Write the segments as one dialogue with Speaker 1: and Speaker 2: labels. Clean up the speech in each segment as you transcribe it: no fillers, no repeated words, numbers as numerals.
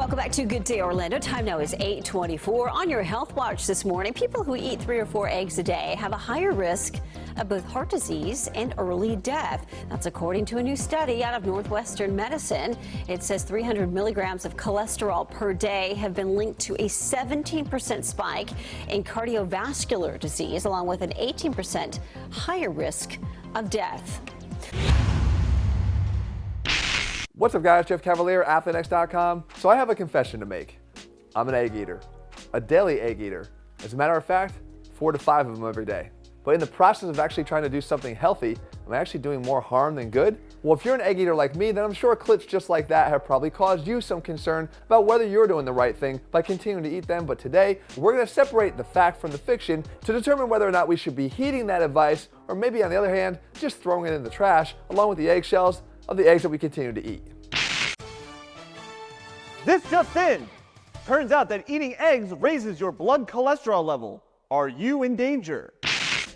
Speaker 1: Welcome back to Good Day Orlando. Time now is 8:24. On your health watch this morning, people who eat 3 or 4 eggs a day have a higher risk of both heart disease and early death. That's according to a new study out of Northwestern Medicine. It says 300 milligrams of cholesterol per day have been linked to a 17% spike in cardiovascular disease, along with an 18% higher risk of death.
Speaker 2: What's up, guys? Jeff Cavalier, ATHLEAN-X.com. So I have a confession to make. I'm an egg eater, a daily egg eater. As a matter of fact, 4 to 5 of them every day. But in the process of actually trying to do something healthy, am I actually doing more harm than good? Well, if you're an egg eater like me, then I'm sure clips just like that have probably caused you some concern about whether you're doing the right thing by continuing to eat them. But today, we're going to separate the fact from the fiction to determine whether or not we should be heeding that advice, or maybe on the other hand, just throwing it in the trash along with the eggshells of the eggs that we continue to eat.
Speaker 3: This just in! Turns out that eating eggs raises your blood cholesterol level. Are you in danger?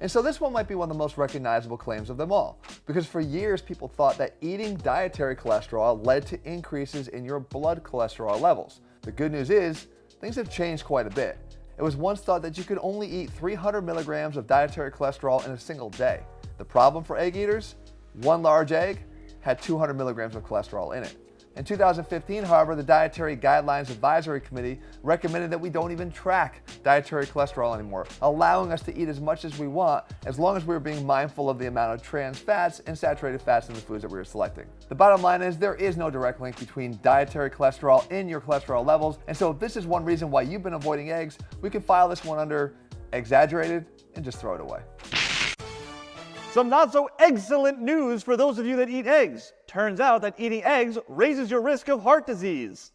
Speaker 2: And so this one might be one of the most recognizable claims of them all, because for years people thought that eating dietary cholesterol led to increases in your blood cholesterol levels. The good news is, things have changed quite a bit. It was once thought that you could only eat 300 milligrams of dietary cholesterol in a single day. The problem for egg eaters? One large egg had 200 milligrams of cholesterol in it. In 2015, however, the Dietary Guidelines Advisory Committee recommended that we don't even track dietary cholesterol anymore, allowing us to eat as much as we want as long as we're being mindful of the amount of trans fats and saturated fats in the foods that we're selecting. The bottom line is there is no direct link between dietary cholesterol and your cholesterol levels, and so if this is one reason why you've been avoiding eggs, we can file this one under exaggerated and just throw it away.
Speaker 3: Some not so excellent news for those of you that eat eggs. Turns out that eating eggs raises your risk of heart disease.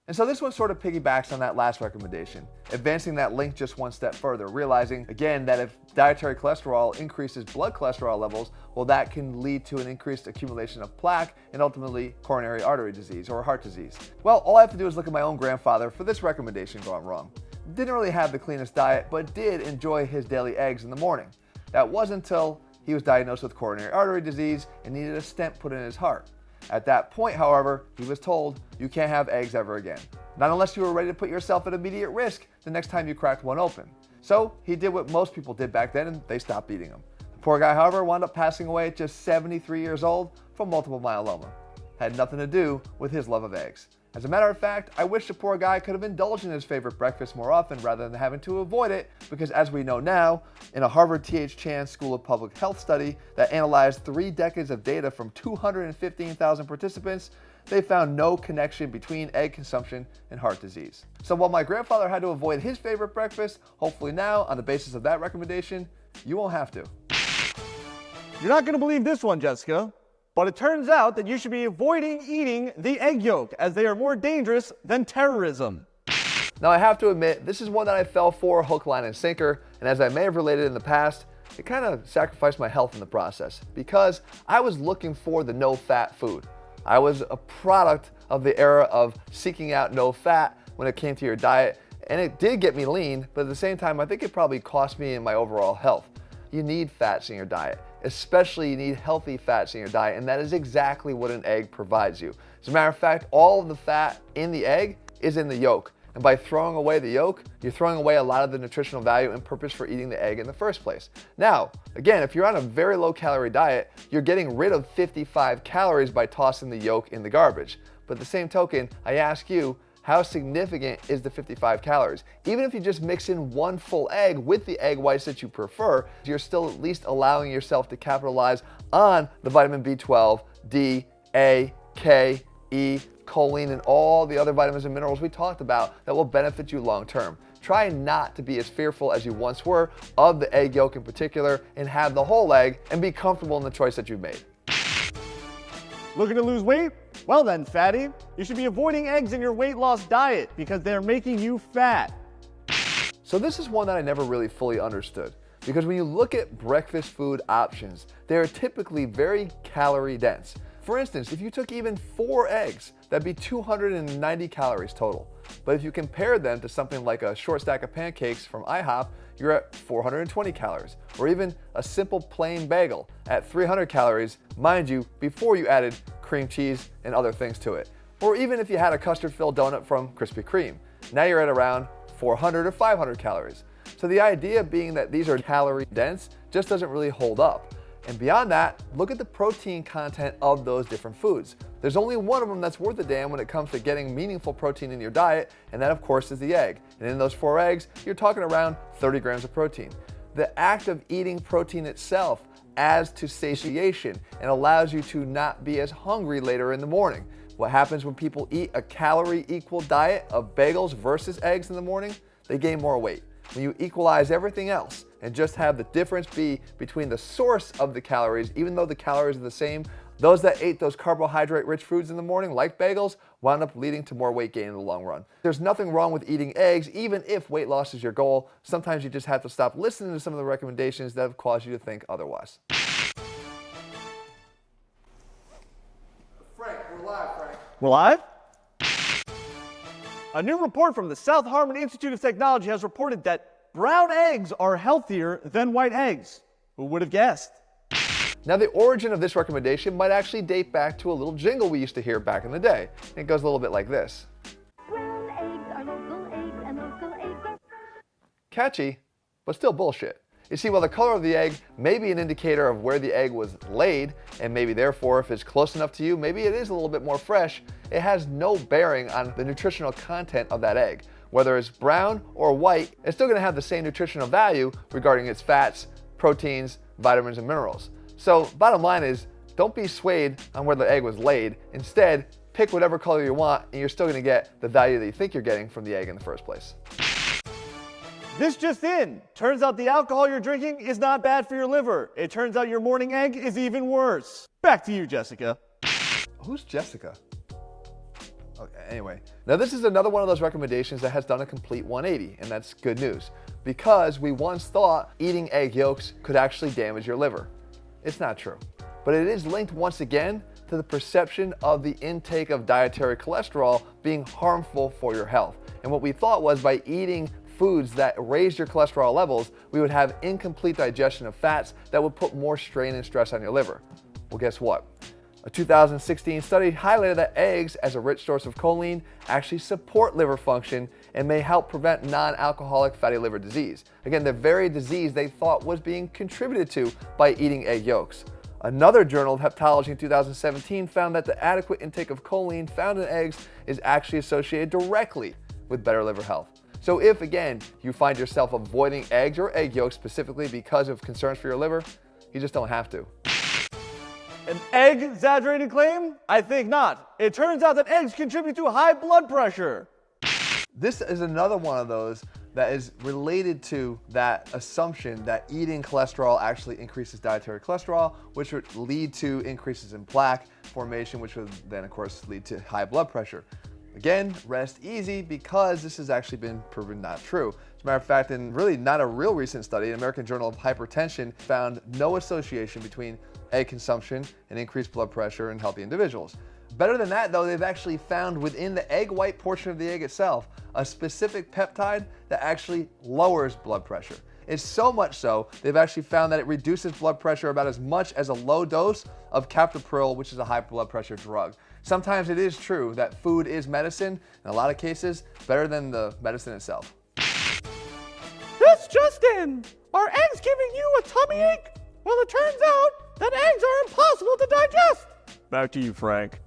Speaker 2: And so this one sort of piggybacks on that last recommendation, advancing that link just one step further, realizing again that if dietary cholesterol increases blood cholesterol levels, well, that can lead to an increased accumulation of plaque and ultimately coronary artery disease or heart disease. Well, all I have to do is look at my own grandfather for this recommendation gone wrong. Didn't really have the cleanest diet, but did enjoy his daily eggs in the morning. That wasn't until he was diagnosed with coronary artery disease and needed a stent put in his heart. At that point, however, he was told, you can't have eggs ever again. Not unless you were ready to put yourself at immediate risk the next time you cracked one open. So he did what most people did back then, and they stopped eating them. The poor guy, however, wound up passing away at just 73 years old from multiple myeloma. Had nothing to do with his love of eggs. As a matter of fact, I wish the poor guy could have indulged in his favorite breakfast more often rather than having to avoid it, because as we know now, in a Harvard T.H. Chan School of Public Health study that analyzed 3 decades of data from 215,000 participants, they found no connection between egg consumption and heart disease. So while my grandfather had to avoid his favorite breakfast, hopefully now, on the basis of that recommendation, you won't have to.
Speaker 3: You're not going to believe this one, Jessica. But it turns out that you should be avoiding eating the egg yolk, as they are more dangerous than terrorism.
Speaker 2: Now I have to admit, this is one that I fell for hook, line, and sinker, and as I may have related in the past, it kind of sacrificed my health in the process, because I was looking for the no-fat food. I was a product of the era of seeking out no fat when it came to your diet, and it did get me lean, but at the same time, I think it probably cost me in my overall health. You need fats in your diet. Especially you need healthy fats in your diet, and that is exactly what an egg provides you. As a matter of fact, all of the fat in the egg is in the yolk. And by throwing away the yolk, you're throwing away a lot of the nutritional value and purpose for eating the egg in the first place. Now, again, if you're on a very low calorie diet, you're getting rid of 55 calories by tossing the yolk in the garbage. But at the same token, I ask you, how significant is the 55 calories? Even if you just mix in 1 full egg with the egg whites that you prefer, you're still at least allowing yourself to capitalize on the vitamin B12, D, A, K, E, choline, and all the other vitamins and minerals we talked about that will benefit you long term. Try not to be as fearful as you once were of the egg yolk in particular, and have the whole egg and be comfortable in the choice that you've made.
Speaker 3: Looking to lose weight? Well then, fatty, you should be avoiding eggs in your weight loss diet because they're making you fat.
Speaker 2: So this is one that I never really fully understood, because when you look at breakfast food options, they are typically very calorie dense. For instance, if you took even 4 eggs, that'd be 290 calories total. But if you compare them to something like a short stack of pancakes from IHOP, you're at 420 calories, or even a simple plain bagel at 300 calories, mind you, before you added cream cheese and other things to it. Or even if you had a custard-filled donut from Krispy Kreme, now you're at around 400 or 500 calories. So the idea being that these are calorie dense just doesn't really hold up. And beyond that, look at the protein content of those different foods. There's only one of them that's worth a damn when it comes to getting meaningful protein in your diet, and that of course is the egg. And in those 4 eggs, you're talking around 30 grams of protein. The act of eating protein itself adds to satiation and allows you to not be as hungry later in the morning. What happens when people eat a calorie equal diet of bagels versus eggs in the morning? They gain more weight. When you equalize everything else and just have the difference be between the source of the calories, even though the calories are the same, those that ate those carbohydrate-rich foods in the morning, like bagels, wound up leading to more weight gain in the long run. There's nothing wrong with eating eggs, even if weight loss is your goal. Sometimes you just have to stop listening to some of the recommendations that have caused you to think otherwise. Frank, we're live, Frank.
Speaker 3: We're live? A new report from the South Harmon Institute of Technology has reported that brown eggs are healthier than white eggs. Who would have guessed?
Speaker 2: Now, the origin of this recommendation might actually date back to a little jingle we used to hear back in the day. It goes a little bit like this.
Speaker 4: Brown eggs are local eggs, and local eggs are...
Speaker 2: Catchy, but still bullshit. You see, while the color of the egg may be an indicator of where the egg was laid, and maybe therefore if it's close enough to you, maybe it is a little bit more fresh, it has no bearing on the nutritional content of that egg. Whether it's brown or white, it's still gonna have the same nutritional value regarding its fats, proteins, vitamins, and minerals. So bottom line is, don't be swayed on where the egg was laid. Instead, pick whatever color you want, and you're still gonna get the value that you think you're getting from the egg in the first place.
Speaker 3: This just in. Turns out the alcohol you're drinking is not bad for your liver. It turns out your morning egg is even worse. Back to you, Jessica.
Speaker 2: Who's Jessica? Okay, anyway, now this is another one of those recommendations that has done a complete 180, and that's good news, because we once thought eating egg yolks could actually damage your liver. It's not true, but it is linked once again to the perception of the intake of dietary cholesterol being harmful for your health. And what we thought was by eating foods that raise your cholesterol levels, we would have incomplete digestion of fats that would put more strain and stress on your liver. Well, guess what? A 2016 study highlighted that eggs, as a rich source of choline, actually support liver function and may help prevent non-alcoholic fatty liver disease. Again, the very disease they thought was being contributed to by eating egg yolks. Another journal of hepatology in 2017 found that the adequate intake of choline found in eggs is actually associated directly with better liver health. So if, again, you find yourself avoiding eggs or egg yolks specifically because of concerns for your liver, you just don't have to.
Speaker 3: An egg-exaggerated claim? I think not. It turns out that eggs contribute to high blood pressure.
Speaker 2: This is another one of those that is related to that assumption that eating cholesterol actually increases dietary cholesterol, which would lead to increases in plaque formation, which would then, of course, lead to high blood pressure. Again, rest easy, because this has actually been proven not true. As a matter of fact, in really not a real recent study, an American Journal of Hypertension found no association between egg consumption and increased blood pressure in healthy individuals. Better than that, though, they've actually found within the egg white portion of the egg itself a specific peptide that actually lowers blood pressure. It's so much so, they've actually found that it reduces blood pressure about as much as a low dose of captopril, which is a high blood pressure drug. Sometimes it is true that food is medicine, in a lot of cases, better than the medicine itself.
Speaker 3: This just in. Are eggs giving you a tummy ache? Well, it turns out that eggs are impossible to digest. Back to you, Frank.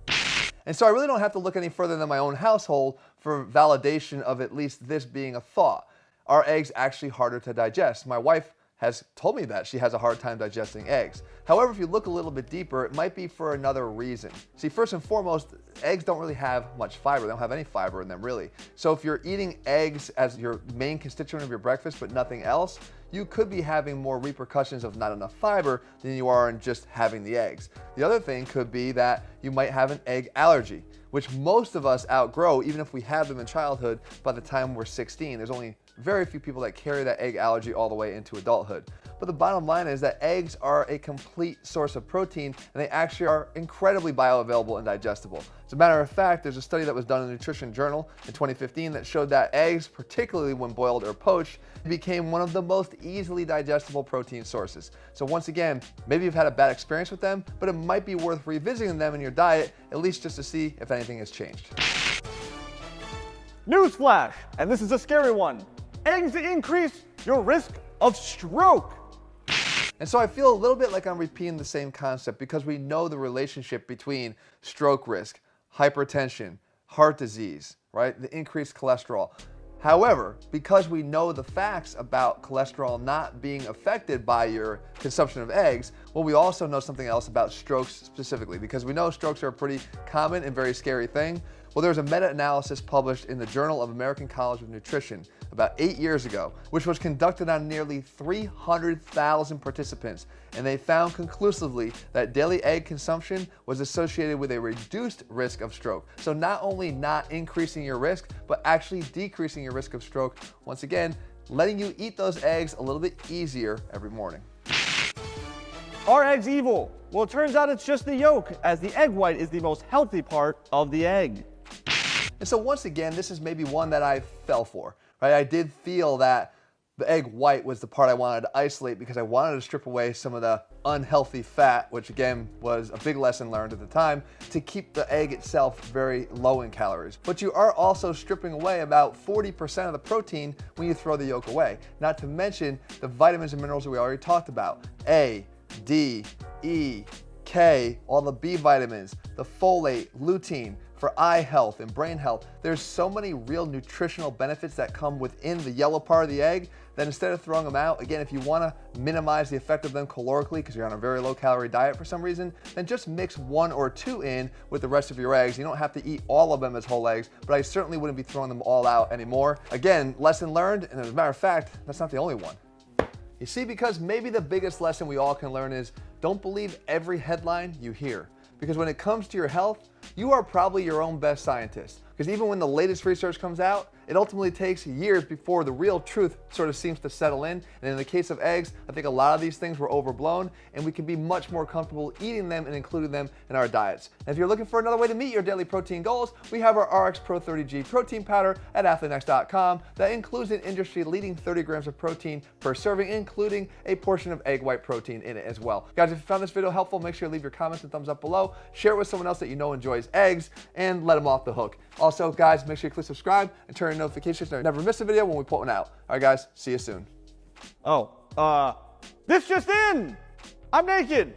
Speaker 2: And so I really don't have to look any further than my own household for validation of at least this being a thought. Are eggs actually harder to digest? My wife has told me that she has a hard time digesting eggs. However, if you look a little bit deeper, it might be for another reason. See, first and foremost, eggs don't really have much fiber. They don't have any fiber in them, really. So if you're eating eggs as your main constituent of your breakfast but nothing else, you could be having more repercussions of not enough fiber than you are in just having the eggs. The other thing could be that you might have an egg allergy, which most of us outgrow, even if we have them in childhood. By the time we're 16, there's only very few people that carry that egg allergy all the way into adulthood. but the bottom line is that eggs are a complete source of protein, and they actually are incredibly bioavailable and digestible. As a matter of fact, there's a study that was done in the Nutrition Journal in 2015 that showed that eggs, particularly when boiled or poached, became one of the most easily digestible protein sources. So once again, maybe you've had a bad experience with them, but it might be worth revisiting them in your diet, at least just to see if anything has changed.
Speaker 3: Newsflash, and this is a scary one. Eggs increase your risk of stroke.
Speaker 2: And so I feel a little bit like I'm repeating the same concept because we know the relationship between stroke risk, hypertension, heart disease, right? The increased cholesterol. However, because we know the facts about cholesterol not being affected by your consumption of eggs, well, we also know something else about strokes specifically, because we know strokes are a pretty common and very scary thing. Well, there was a meta-analysis published in the Journal of American College of Nutrition about 8 years ago, which was conducted on nearly 300,000 participants, and they found conclusively that daily egg consumption was associated with a reduced risk of stroke. So not only not increasing your risk, but actually decreasing your risk of stroke. Once again, letting you eat those eggs a little bit easier every morning.
Speaker 3: Are eggs evil? Well, it turns out it's just the yolk, as the egg white is the most healthy part of the egg.
Speaker 2: And so once again, this is maybe one that I fell for, right? I did feel that the egg white was the part I wanted to isolate because I wanted to strip away some of the unhealthy fat, which again was a big lesson learned at the time, to keep the egg itself very low in calories. But you are also stripping away about 40% of the protein when you throw the yolk away. Not to mention the vitamins and minerals that we already talked about. A, D, E, K, all the B vitamins, the folate, lutein, for eye health and brain health. There's so many real nutritional benefits that come within the yellow part of the egg that instead of throwing them out, again, if you want to minimize the effect of them calorically because you're on a very low calorie diet for some reason, then just mix 1 or 2 in with the rest of your eggs. You don't have to eat all of them as whole eggs, but I certainly wouldn't be throwing them all out anymore. Again, lesson learned, and as a matter of fact, that's not the only one. You see, because maybe the biggest lesson we all can learn is don't believe every headline you hear. Because when it comes to your health, you are probably your own best scientist. Because even when the latest research comes out, it ultimately takes years before the real truth sort of seems to settle in. And in the case of eggs, I think a lot of these things were overblown, and we can be much more comfortable eating them and including them in our diets. And if you're looking for another way to meet your daily protein goals, we have our RX Pro 30G protein powder at ATHLEAN-X.com that includes an industry-leading 30 grams of protein per serving, including a portion of egg white protein in it as well. Guys, if you found this video helpful, make sure to leave your comments and thumbs up below. Share it with someone else that you know enjoys eggs, and let them off the hook. Also, guys, make sure you click subscribe and turn on notifications so you never miss a video when we put one out. All right, guys, see you soon.
Speaker 3: This just in! I'm naked!